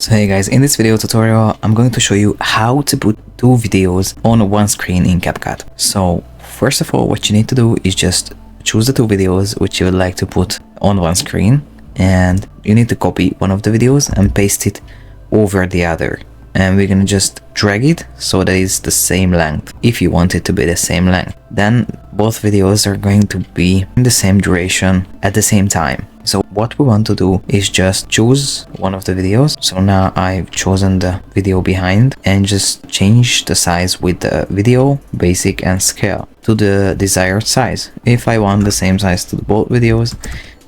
So hey guys, in this video tutorial I'm going to show you how to put two videos on one screen in CapCut. So first of all, what you need to do is just choose the two videos which you would like to put on one screen, and you need to copy one of the videos and paste it over the other, and we're gonna just drag it so that it's the same length. If you want it to be the same length, then both videos are going to be in the same duration at the same time. So what we want to do is just choose one of the videos. So now I've chosen the video behind and just change the size with the video, basic and scale to the desired size. If I want the same size to both videos,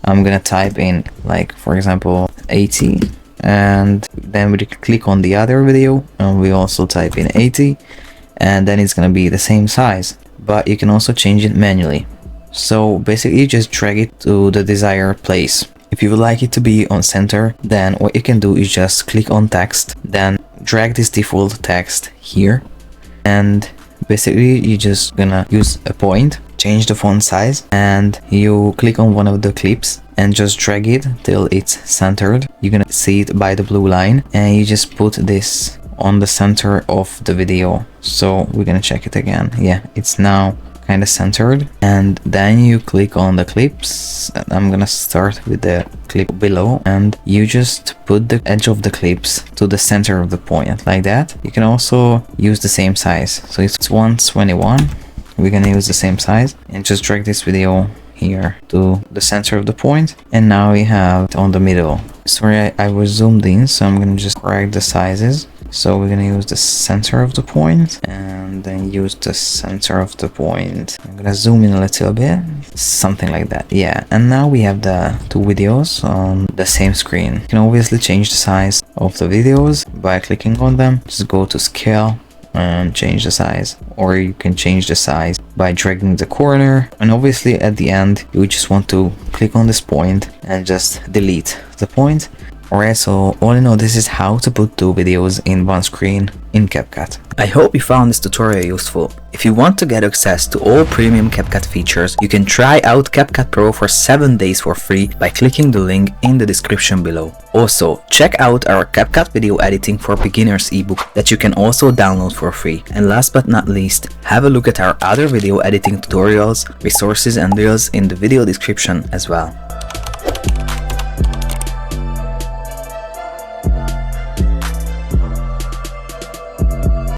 I'm gonna type in, like, for example, 80, and then we click on the other video and we also type in 80, and then it's gonna be the same size, but you can also change it manually. So basically just drag it to the desired place. If you would like it to be on center, then what you can do is just click on text, then drag this default text here, and basically you're just gonna use a point, change the font size, and you click on one of the clips and just drag it till it's centered. You're gonna see it by the blue line, and you just put this on the center of the video. So we're gonna check it again. Yeah, it's now kind of centered, and then you click on the clips. I'm gonna start with the clip below, and you just put the edge of the clips to the center of the point, like that. You can also use the same size, so it's 121. We're gonna use the same size and just drag this video here to the center of the point, and now we have it on the middle. Sorry, I was zoomed in, so I'm gonna just correct the sizes. So we're gonna use the center of the point and then use the center of the point. I'm gonna zoom in a little bit, something like that. Yeah, and now we have the two videos on the same screen. You can obviously change the size of the videos by clicking on them. Just go to scale and change the size, or you can change the size by dragging the corner, and obviously at the end you just want to click on this point and just delete the point. Alright, so all in all, this is how to put two videos in one screen in CapCut. I hope you found this tutorial useful. If you want to get access to all premium CapCut features, you can try out CapCut Pro for 7 days for free by clicking the link in the description below. Also, check out our CapCut Video Editing for Beginners ebook that you can also download for free. And last but not least, have a look at our other video editing tutorials, resources and reels in the video description as well.